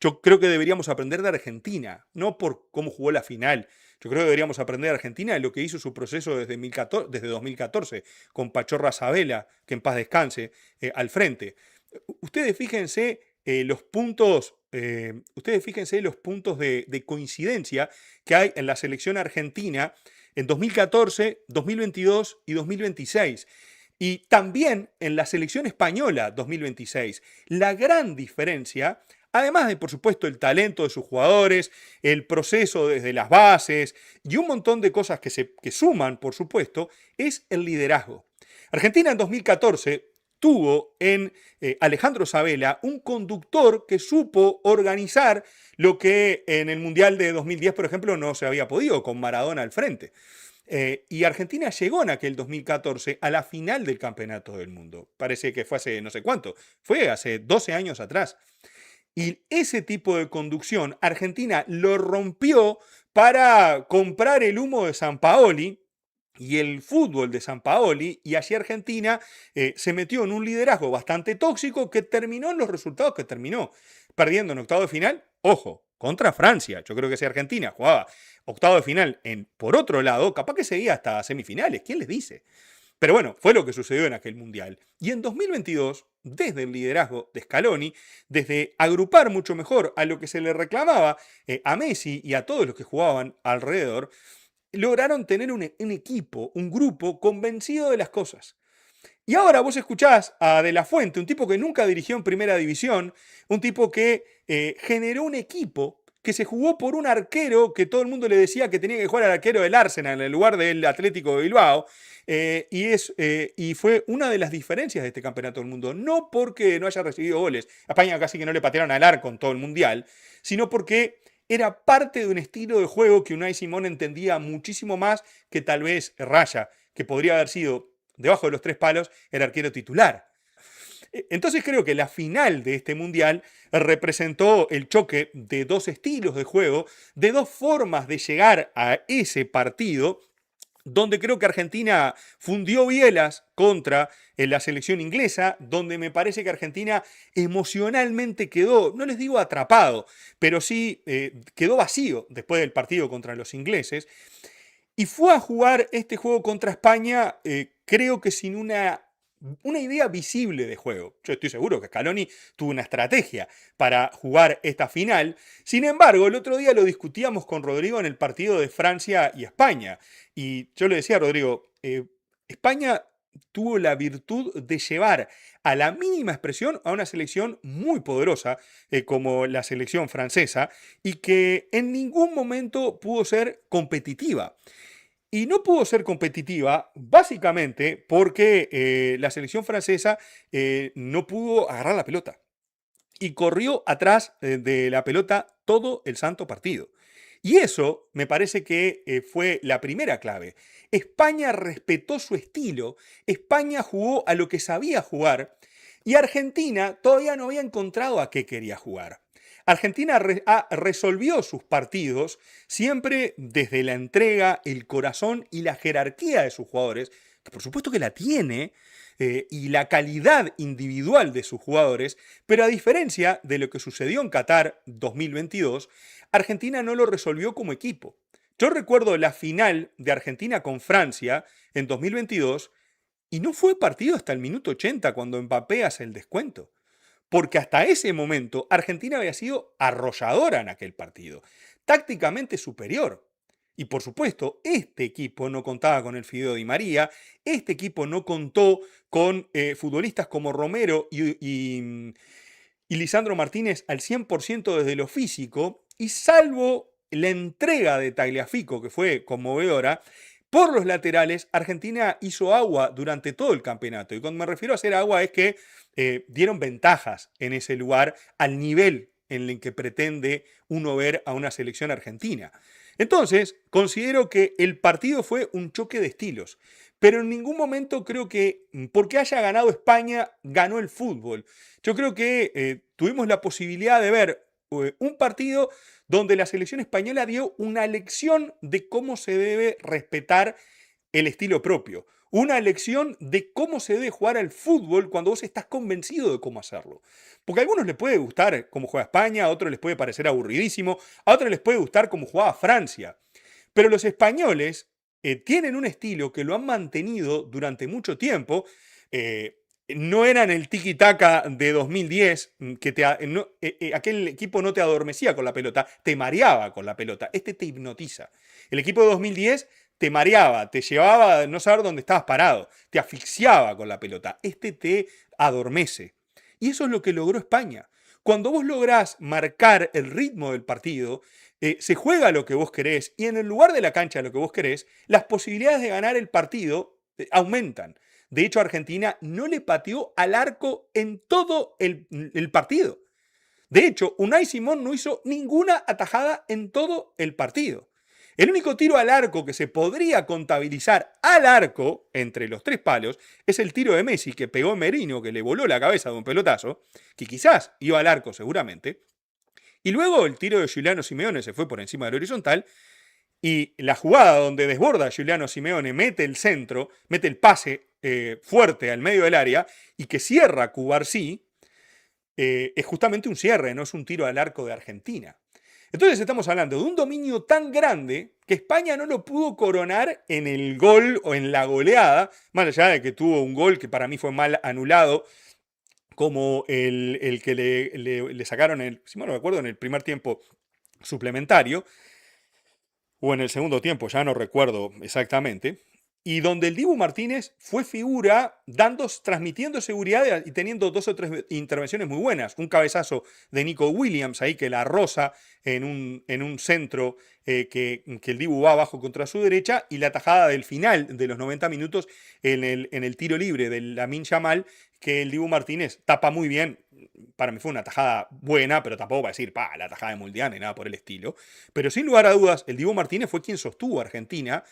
Yo creo que deberíamos aprender de Argentina, no por cómo jugó la final. Yo creo que deberíamos aprender de Argentina de lo que hizo su proceso desde 2014, con Pachorra Sabela, que en paz descanse, al frente. Ustedes fíjense los puntos de coincidencia que hay en la selección argentina en 2014, 2022 y 2026. Y también en la selección española 2026. La gran diferencia, además de, por supuesto, el talento de sus jugadores, el proceso desde las bases y un montón de cosas que suman, por supuesto, es el liderazgo. Argentina en 2014 tuvo en Alejandro Sabela un conductor que supo organizar lo que en el Mundial de 2010, por ejemplo, no se había podido, con Maradona al frente. Y Argentina llegó en aquel 2014 a la final del Campeonato del Mundo. Parece que fue hace no sé cuánto, fue hace 12 años atrás. Y ese tipo de conducción, Argentina lo rompió para comprar el humo de San Paoli y el fútbol de San Paoli, y allí Argentina se metió en un liderazgo bastante tóxico que terminó en los resultados que terminó, perdiendo en octavo de final, ojo, contra Francia. Yo creo que si Argentina jugaba octavo de final por otro lado, capaz que seguía hasta semifinales, ¿quién les dice? Pero bueno, fue lo que sucedió en aquel Mundial. Y en 2022, desde el liderazgo de Scaloni, desde agrupar mucho mejor a lo que se le reclamaba a Messi y a todos los que jugaban alrededor, lograron tener un equipo, un grupo convencido de las cosas. Y ahora vos escuchás a De La Fuente, un tipo que nunca dirigió en primera división, un tipo que generó un equipo que se jugó por un arquero que todo el mundo le decía que tenía que jugar al arquero del Arsenal en lugar del Atlético de Bilbao, y fue una de las diferencias de este campeonato del mundo, no porque no haya recibido goles, a España casi que no le patearon al arco en todo el mundial, sino porque era parte de un estilo de juego que Unai Simón entendía muchísimo más que tal vez Raya, que podría haber sido debajo de los tres palos el arquero titular. Entonces creo que la final de este mundial representó el choque de dos estilos de juego, de dos formas de llegar a ese partido, donde creo que Argentina fundió bielas contra la selección inglesa, donde me parece que Argentina emocionalmente quedó, no les digo atrapado, pero sí quedó vacío después del partido contra los ingleses, y fue a jugar este juego contra España, creo que sin una idea visible de juego. Yo estoy seguro que Scaloni tuvo una estrategia para jugar esta final. Sin embargo, el otro día lo discutíamos con Rodrigo en el partido de Francia y España. Y yo le decía a Rodrigo, España tuvo la virtud de llevar a la mínima expresión a una selección muy poderosa como la selección francesa y que en ningún momento pudo ser competitiva. Y no pudo ser competitiva básicamente porque la selección francesa no pudo agarrar la pelota y corrió atrás de la pelota todo el santo partido. Y eso me parece que fue la primera clave. España respetó su estilo, España jugó a lo que sabía jugar y Argentina todavía no había encontrado a qué quería jugar. Argentina resolvió sus partidos siempre desde la entrega, el corazón y la jerarquía de sus jugadores, que por supuesto que la tiene, y la calidad individual de sus jugadores, pero a diferencia de lo que sucedió en Qatar 2022, Argentina no lo resolvió como equipo. Yo recuerdo la final de Argentina con Francia en 2022 y no fue partido hasta el minuto 80 cuando Mbappé hace el descuento. Porque hasta ese momento Argentina había sido arrolladora en aquel partido, tácticamente superior. Y por supuesto, este equipo no contaba con el Fideo Di María, este equipo no contó con futbolistas como Romero y Lisandro Martínez al 100% desde lo físico, y salvo la entrega de Tagliafico, que fue conmovedora, por los laterales, Argentina hizo agua durante todo el campeonato. Y cuando me refiero a hacer agua es que dieron ventajas en ese lugar al nivel en el que pretende uno ver a una selección argentina. Entonces, considero que el partido fue un choque de estilos, pero en ningún momento creo que porque haya ganado España, ganó el fútbol. Yo creo que tuvimos la posibilidad de ver un partido donde la selección española dio una lección de cómo se debe respetar el estilo propio. Una lección de cómo se debe jugar al fútbol cuando vos estás convencido de cómo hacerlo. Porque a algunos les puede gustar cómo juega España, a otros les puede parecer aburridísimo, a otros les puede gustar cómo jugaba Francia. Pero los españoles tienen un estilo que lo han mantenido durante mucho tiempo. No eran el tiki-taka de 2010, que aquel equipo no te adormecía con la pelota, te mareaba con la pelota. Este te hipnotiza. El equipo de 2010 te mareaba, te llevaba a no saber dónde estabas parado, te asfixiaba con la pelota. Este te adormece. Y eso es lo que logró España. Cuando vos lográs marcar el ritmo del partido, se juega lo que vos querés y en el lugar de la cancha lo que vos querés, las posibilidades de ganar el partido aumentan. De hecho, Argentina no le pateó al arco en todo el partido. De hecho, Unai Simón no hizo ninguna atajada en todo el partido. El único tiro al arco que se podría contabilizar al arco, entre los tres palos, es el tiro de Messi que pegó en Merino, que le voló la cabeza de un pelotazo, que quizás iba al arco seguramente. Y luego el tiro de Giuliano Simeone se fue por encima del horizontal. Y la jugada donde desborda Giuliano Simeone, mete el centro, mete el pase fuerte al medio del área y que cierra Cubarsí, es justamente un cierre, no es un tiro al arco de Argentina. Entonces estamos hablando de un dominio tan grande que España no lo pudo coronar en el gol o en la goleada, más allá de que tuvo un gol que para mí fue mal anulado, como el que le sacaron, si mal no me acuerdo, en el primer tiempo suplementario, o en el segundo tiempo, ya no recuerdo exactamente, y donde el Dibu Martínez fue figura transmitiendo seguridad y teniendo 2 o 3 intervenciones muy buenas. Un cabezazo de Nico Williams ahí que la roza en un centro que el Dibu va abajo contra su derecha, y la tajada del final de los 90 minutos en el tiro libre de Lamine Yamal, que el Dibu Martínez tapa muy bien. Para mí fue una tajada buena, pero tampoco para decir, la tajada de Muldián ni nada por el estilo. Pero sin lugar a dudas, el Dibu Martínez fue quien sostuvo a Argentina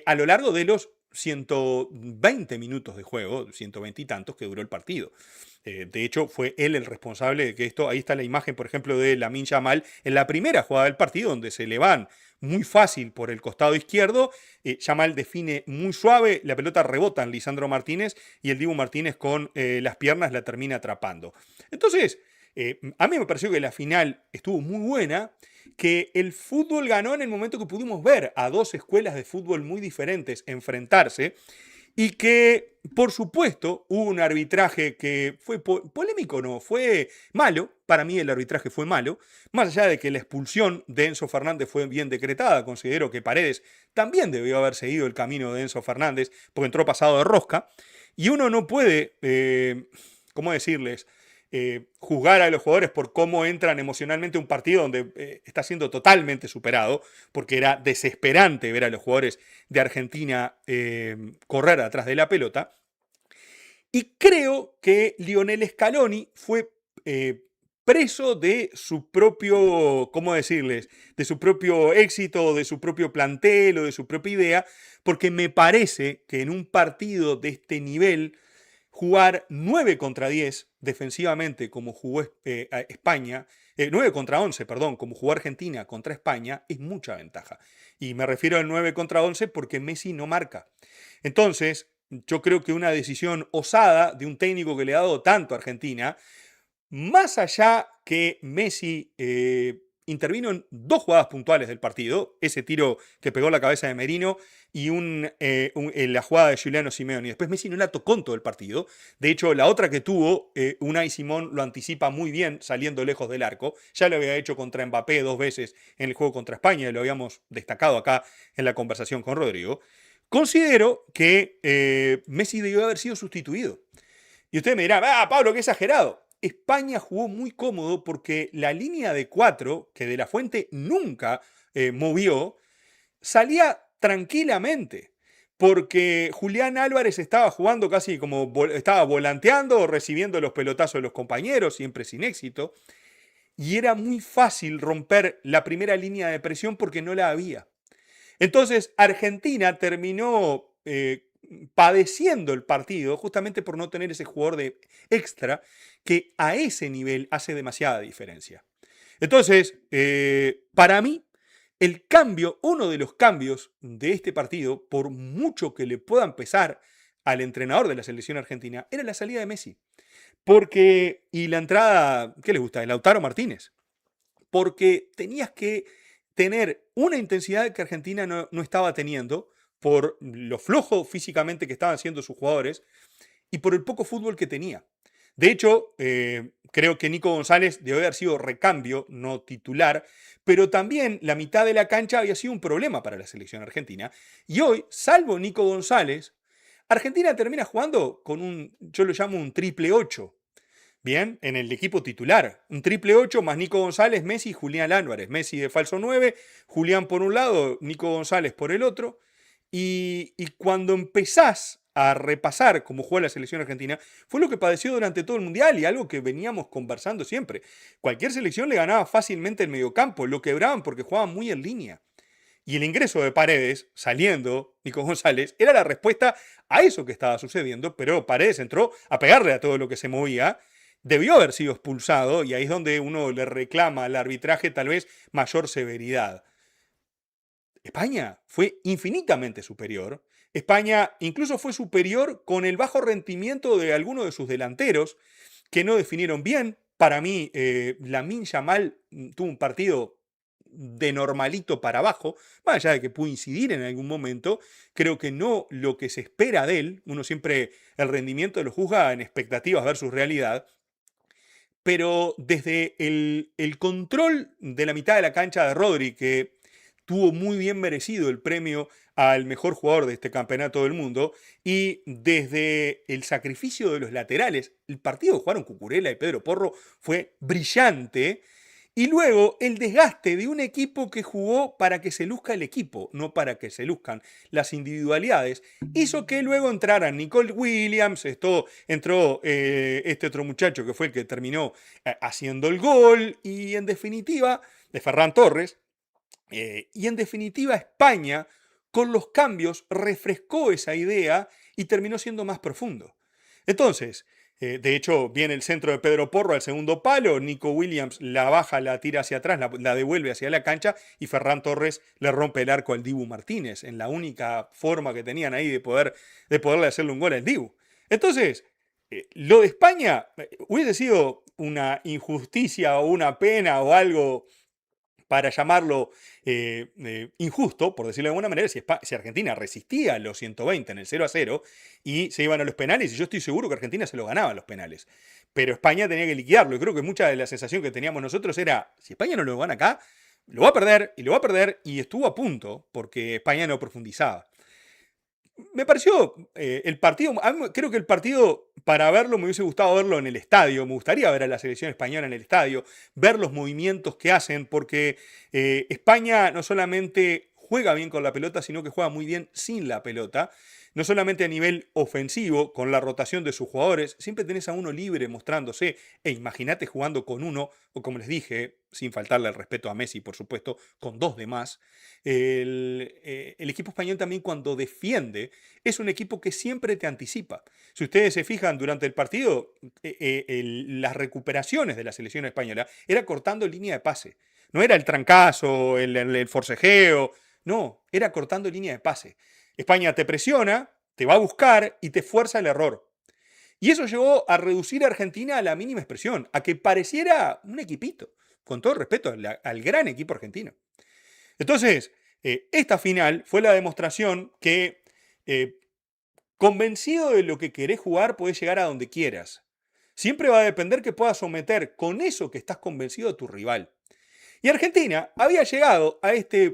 a lo largo de los 120 minutos de juego, 120 y tantos que duró el partido. De hecho, fue él el responsable de que esto, ahí está la imagen, por ejemplo, de Lamine Yamal en la primera jugada del partido, donde se le van muy fácil por el costado izquierdo. Yamal define muy suave, la pelota rebota en Lisandro Martínez y el Dibu Martínez con las piernas la termina atrapando. Entonces, a mí me pareció que la final estuvo muy buena, que el fútbol ganó en el momento que pudimos ver a dos escuelas de fútbol muy diferentes enfrentarse, y que, por supuesto, hubo un arbitraje que fue polémico, no, fue malo. Para mí el arbitraje fue malo. Más allá de que la expulsión de Enzo Fernández fue bien decretada, considero que Paredes también debió haber seguido el camino de Enzo Fernández, porque entró pasado de rosca. Y uno no puede, ¿cómo decirles?, juzgar a los jugadores por cómo entran emocionalmente a un partido donde está siendo totalmente superado, porque era desesperante ver a los jugadores de Argentina correr atrás de la pelota. Y creo que Lionel Scaloni fue preso de su propio, ¿cómo decirles?, de su propio éxito, de su propio plantel o de su propia idea, porque me parece que en un partido de este nivel, jugar 9 contra 10 defensivamente como jugó España, 9 contra 11, perdón, como jugó Argentina contra España, es mucha ventaja. Y me refiero al 9 contra 11 porque Messi no marca. Entonces, yo creo que una decisión osada de un técnico que le ha dado tanto a Argentina, más allá que Messi intervino en 2 jugadas puntuales del partido, ese tiro que pegó la cabeza de Merino y la jugada de Giuliano Simeone. Y después Messi no la tocó en todo el partido. De hecho, la otra que tuvo, Unai Simón lo anticipa muy bien saliendo lejos del arco. Ya lo había hecho contra Mbappé 2 veces en el juego contra España, y lo habíamos destacado acá en la conversación con Rodrigo. Considero que Messi debió haber sido sustituido. Y usted me dirá, Pablo, qué exagerado. España jugó muy cómodo porque la línea de 4, que De La Fuente nunca movió, salía tranquilamente. Porque Julián Álvarez estaba jugando casi como estaba volanteando o recibiendo los pelotazos de los compañeros, siempre sin éxito. Y era muy fácil romper la primera línea de presión porque no la había. Entonces, Argentina terminó padeciendo el partido justamente por no tener ese jugador de extra que a ese nivel hace demasiada diferencia. Entonces, para mí, El cambio, uno de los cambios de este partido, por mucho que le puedan pesar al entrenador de la selección argentina, era la salida de Messi. Y la entrada, ¿qué les gusta? De Lautaro Martínez. Porque tenías que tener una intensidad que Argentina no estaba teniendo por lo flojo físicamente que estaban siendo sus jugadores y por el poco fútbol que tenía. De hecho, creo que Nico González debe haber sido recambio, no titular, pero también la mitad de la cancha había sido un problema para la selección argentina. Y hoy, salvo Nico González, Argentina termina jugando con yo lo llamo un triple 8. Bien, en el equipo titular. Un triple 8 más Nico González, Messi y Julián Álvarez. Messi de falso 9, Julián por un lado, Nico González por el otro. Y cuando empezás a repasar cómo juega la selección argentina, fue lo que padeció durante todo el Mundial y algo que veníamos conversando siempre. Cualquier selección le ganaba fácilmente el mediocampo, lo quebraban porque jugaban muy en línea. Y el ingreso de Paredes, saliendo Nico González, era la respuesta a eso que estaba sucediendo, pero Paredes entró a pegarle a todo lo que se movía. Debió haber sido expulsado y ahí es donde uno le reclama al arbitraje tal vez mayor severidad. España fue infinitamente superior. España incluso fue superior con el bajo rendimiento de algunos de sus delanteros que no definieron bien. Para mí, Lamine Yamal tuvo un partido de normalito para abajo, más allá de que pudo incidir en algún momento, creo que no lo que se espera de él, uno siempre el rendimiento lo juzga en expectativas versus realidad, pero desde el control de la mitad de la cancha de Rodri, que tuvo muy bien merecido el premio al mejor jugador de este campeonato del mundo, y desde el sacrificio de los laterales, el partido que jugaron Cucurella y Pedro Porro fue brillante, y luego el desgaste de un equipo que jugó para que se luzca el equipo, no para que se luzcan las individualidades, hizo que luego entraran Nicole Williams, entró este otro muchacho que fue el que terminó haciendo el gol, y en definitiva, de Ferran Torres, y en definitiva España, con los cambios, refrescó esa idea y terminó siendo más profundo. Entonces, de hecho, viene el centro de Pedro Porro al segundo palo, Nico Williams la baja, la tira hacia atrás, la devuelve hacia la cancha y Ferran Torres le rompe el arco al Dibu Martínez, en la única forma que tenían ahí de poderle hacerle un gol al Dibu. Entonces, lo de España hubiese sido una injusticia o una pena o algo para llamarlo injusto, por decirlo de alguna manera, si Argentina resistía a los 120 en el 0-0 y se iban a los penales, y yo estoy seguro que Argentina se lo ganaba a los penales. Pero España tenía que liquidarlo. Y creo que mucha de la sensación que teníamos nosotros era, si España no lo gana acá, lo va a perder, y lo va a perder, y estuvo a punto, porque España no profundizaba. Me pareció el partido, creo que el partido, para verlo, me hubiese gustado verlo en el estadio, me gustaría ver a la selección española en el estadio, ver los movimientos que hacen, porque España no solamente juega bien con la pelota, sino que juega muy bien sin la pelota. No solamente a nivel ofensivo, con la rotación de sus jugadores, siempre tenés a uno libre mostrándose. E imagínate jugando con uno, o como les dije, sin faltarle el respeto a Messi, por supuesto, con dos de más. El equipo español también cuando defiende es un equipo que siempre te anticipa. Si ustedes se fijan durante el partido, las recuperaciones de la selección española era cortando línea de pase. No era el trancazo, el forcejeo, no, era cortando línea de pase. España te presiona, te va a buscar y te fuerza el error. Y eso llevó a reducir a Argentina a la mínima expresión, a que pareciera un equipito, con todo respeto al gran equipo argentino. Entonces, esta final fue la demostración que convencido de lo que querés jugar, podés llegar a donde quieras. Siempre va a depender que puedas someter con eso que estás convencido a tu rival. Y Argentina había llegado a este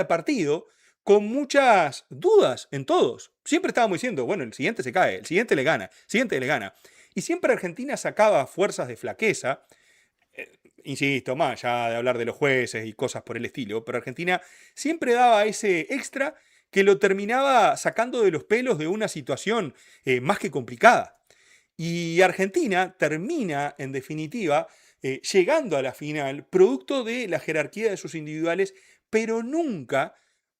partido con muchas dudas en todos. Siempre estábamos diciendo, bueno, el siguiente se cae, el siguiente le gana, el siguiente le gana. Y siempre Argentina sacaba fuerzas de flaqueza, insisto, más allá de hablar de los jueces y cosas por el estilo, pero Argentina siempre daba ese extra que lo terminaba sacando de los pelos de una situación más que complicada. Y Argentina termina, en definitiva, llegando a la final, producto de la jerarquía de sus individuales, pero nunca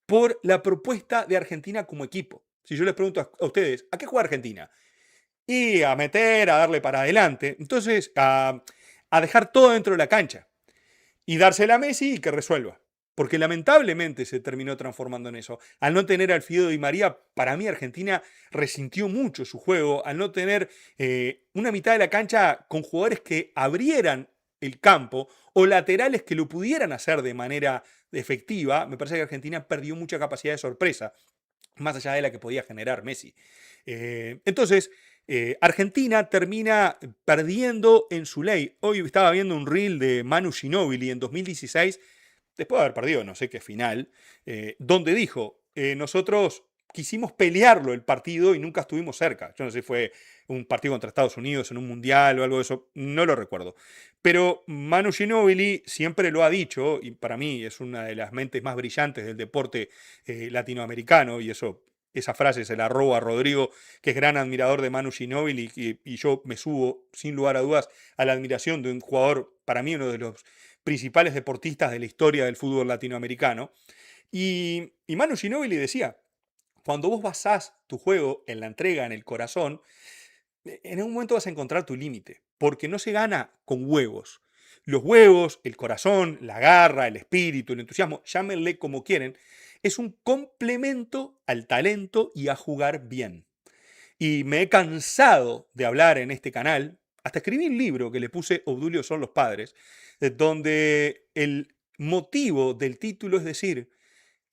por la propuesta de Argentina como equipo. Si yo les pregunto a ustedes, ¿a qué juega Argentina? Y a meter, a darle para adelante. Entonces, a dejar todo dentro de la cancha. Y dársela a Messi y que resuelva. porque lamentablemente se terminó transformando en eso. Al no tener a Alfredo Di María, para mí Argentina resintió mucho su juego, al no tener una mitad de la cancha con jugadores que abrieran el campo o laterales que lo pudieran hacer de manera efectiva, me parece que Argentina perdió mucha capacidad de sorpresa, más allá de la que podía generar Messi. Entonces, Argentina termina perdiendo en su ley. Hoy estaba viendo un reel de Manu Ginóbili en 2016, después de haber perdido no sé qué final, donde dijo, nosotros quisimos pelearlo el partido y nunca estuvimos cerca. Yo no sé si fue un partido contra Estados Unidos en un mundial o algo de eso, no lo recuerdo. Pero Manu Ginóbili siempre lo ha dicho, y para mí es una de las mentes más brillantes del deporte latinoamericano, y esa frase se la robo a Rodrigo, que es gran admirador de Manu Ginóbili, y yo me subo, sin lugar a dudas, a la admiración de un jugador, para mí uno de los principales deportistas de la historia del fútbol latinoamericano. Y Manu Ginóbili decía, cuando vos basás tu juego en la entrega, en el corazón, en algún momento vas a encontrar tu límite, porque no se gana con huevos. Los huevos, el corazón, la garra, el espíritu, el entusiasmo, llámenle como quieren, es un complemento al talento y a jugar bien. Y me he cansado de hablar en este canal, hasta escribí un libro que le puse Obdulio son los padres, donde el motivo del título es decir,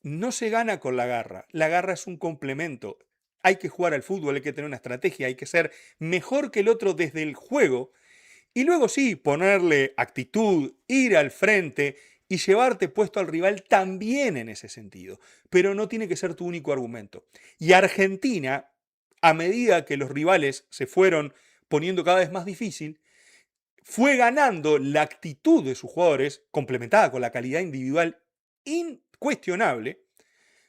no se gana con la garra es un complemento. Hay que jugar al fútbol, hay que tener una estrategia, hay que ser mejor que el otro desde el juego y luego sí, ponerle actitud, ir al frente y llevarte puesto al rival también en ese sentido. Pero no tiene que ser tu único argumento. Y Argentina, a medida que los rivales se fueron poniendo cada vez más difícil, fue ganando la actitud de sus jugadores, complementada con la calidad individual incuestionable,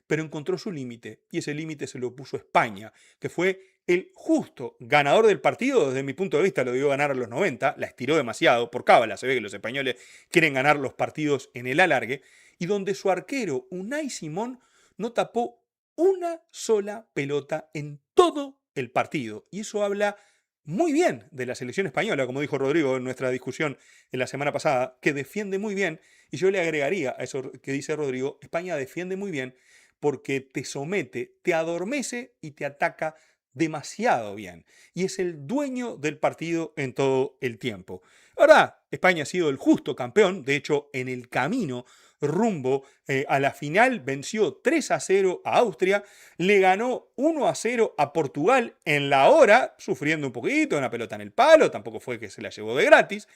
pero encontró su límite, y ese límite se lo puso España, que fue el justo ganador del partido. Desde mi punto de vista lo dio ganar a los 90, la estiró demasiado, por cábala se ve que los españoles quieren ganar los partidos en el alargue, y donde su arquero Unai Simón no tapó una sola pelota en todo el partido, y eso habla muy bien de la selección española, como dijo Rodrigo en nuestra discusión en la semana pasada, que defiende muy bien, y yo le agregaría a eso que dice Rodrigo, España defiende muy bien porque te somete, te adormece y te ataca demasiado bien. Y es el dueño del partido en todo el tiempo. Ahora, España ha sido el justo campeón, de hecho, en el camino rumbo a la final venció 3-0 a Austria, le ganó 1-0 a Portugal en la hora, sufriendo un poquito, una pelota en el palo, tampoco fue que se la llevó de gratis.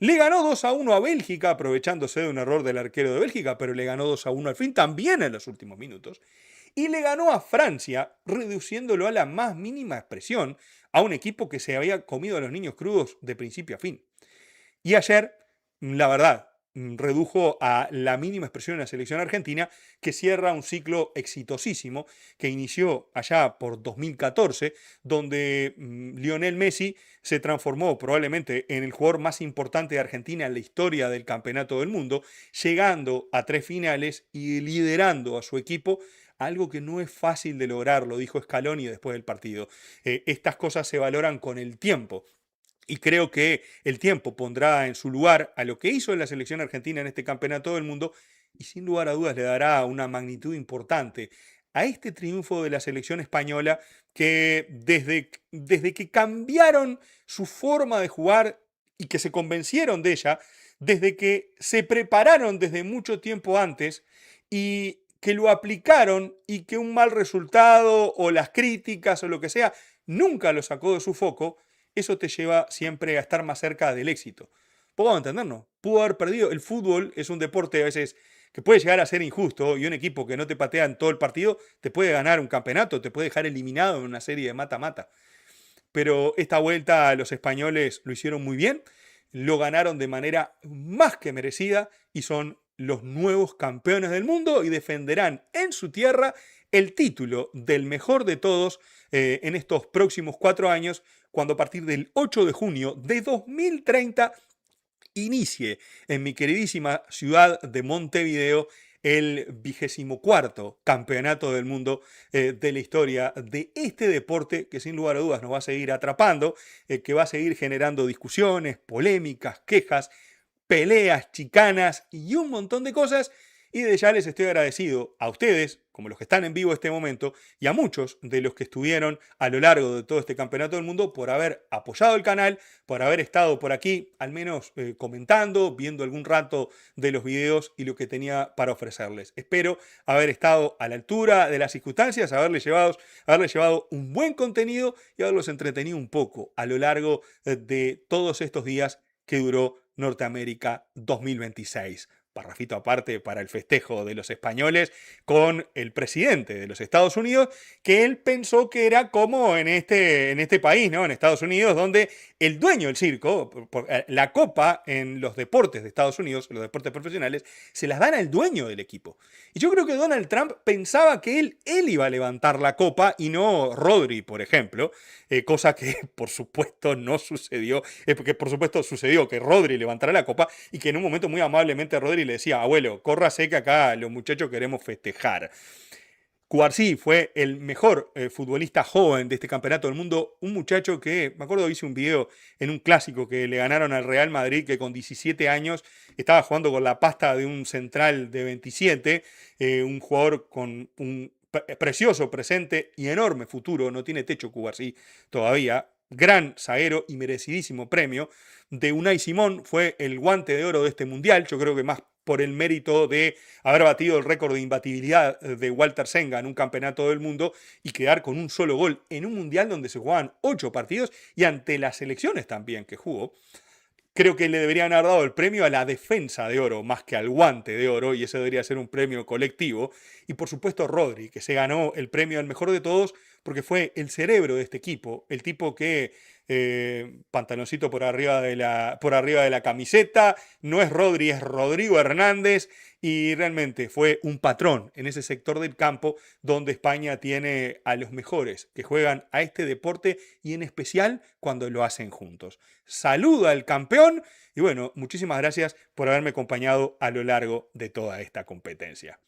Le ganó 2-1 a Bélgica, aprovechándose de un error del arquero de Bélgica, pero le ganó 2-1 al fin, también en los últimos minutos. Y le ganó a Francia, reduciéndolo a la más mínima expresión, a un equipo que se había comido a los niños crudos de principio a fin. Y ayer, la verdad, redujo a la mínima expresión en la selección argentina, que cierra un ciclo exitosísimo que inició allá por 2014, donde Lionel Messi se transformó probablemente en el jugador más importante de Argentina en la historia del campeonato del mundo, llegando a 3 finales y liderando a su equipo, algo que no es fácil de lograr, lo dijo Scaloni después del partido. Estas cosas se valoran con el tiempo. Y creo que el tiempo pondrá en su lugar a lo que hizo la selección argentina en este campeonato del mundo y sin lugar a dudas le dará una magnitud importante a este triunfo de la selección española que desde que cambiaron su forma de jugar y que se convencieron de ella, desde que se prepararon desde mucho tiempo antes y que lo aplicaron y que un mal resultado o las críticas o lo que sea nunca lo sacó de su foco, eso te lleva siempre a estar más cerca del éxito. Podemos entendernos, pudo haber perdido. El fútbol es un deporte a veces que puede llegar a ser injusto y un equipo que no te patea en todo el partido te puede ganar un campeonato, te puede dejar eliminado en una serie de mata-mata. Pero esta vuelta los españoles lo hicieron muy bien, lo ganaron de manera más que merecida y son los nuevos campeones del mundo y defenderán en su tierra el título del mejor de todos en estos próximos 4 años, cuando a partir del 8 de junio de 2030 inicie en mi queridísima ciudad de Montevideo el 24º campeonato del mundo de la historia de este deporte que sin lugar a dudas nos va a seguir atrapando, que va a seguir generando discusiones, polémicas, quejas, peleas, chicanas y un montón de cosas. Y desde ya les estoy agradecido a ustedes, como los que están en vivo en este momento, y a muchos de los que estuvieron a lo largo de todo este campeonato del mundo por haber apoyado el canal, por haber estado por aquí, al menos comentando, viendo algún rato de los videos y lo que tenía para ofrecerles. Espero haber estado a la altura de las circunstancias, haberles llevado un buen contenido y haberlos entretenido un poco a lo largo de todos estos días que duró Norteamérica 2026. Parrafito aparte para el festejo de los españoles con el presidente de los Estados Unidos, que él pensó que era como en este país, ¿no? En Estados Unidos, donde el dueño del circo, la copa en los deportes de Estados Unidos, los deportes profesionales, se las dan al dueño del equipo. Y yo creo que Donald Trump pensaba que él iba a levantar la copa y no Rodri, por ejemplo, cosa que por supuesto no sucedió, porque por supuesto sucedió que Rodri levantara la copa y que en un momento muy amablemente Rodri le decía, abuelo, córrase que acá los muchachos queremos festejar. Cubarsí fue el mejor futbolista joven de este campeonato del mundo, un muchacho que, me acuerdo, hice un video en un clásico que le ganaron al Real Madrid, que con 17 años estaba jugando con la pasta de un central de 27, un jugador con un precioso presente y enorme futuro, no tiene techo Cubarsí todavía, gran zaguero y merecidísimo premio. De Unai Simón fue el guante de oro de este mundial, yo creo que más por el mérito de haber batido el récord de imbatibilidad de Walter Senga en un campeonato del mundo y quedar con un solo gol en un mundial donde se jugaban 8 partidos y ante las selecciones también que jugó. Creo que le deberían haber dado el premio a la defensa de oro más que al guante de oro, y ese debería ser un premio colectivo. Y por supuesto Rodri, que se ganó el premio al mejor de todos porque fue el cerebro de este equipo, el tipo que pantaloncito por arriba de la camiseta, no es Rodri, es Rodrigo Hernández, y realmente fue un patrón en ese sector del campo donde España tiene a los mejores que juegan a este deporte y en especial cuando lo hacen juntos. Saludo al campeón y bueno, muchísimas gracias por haberme acompañado a lo largo de toda esta competencia.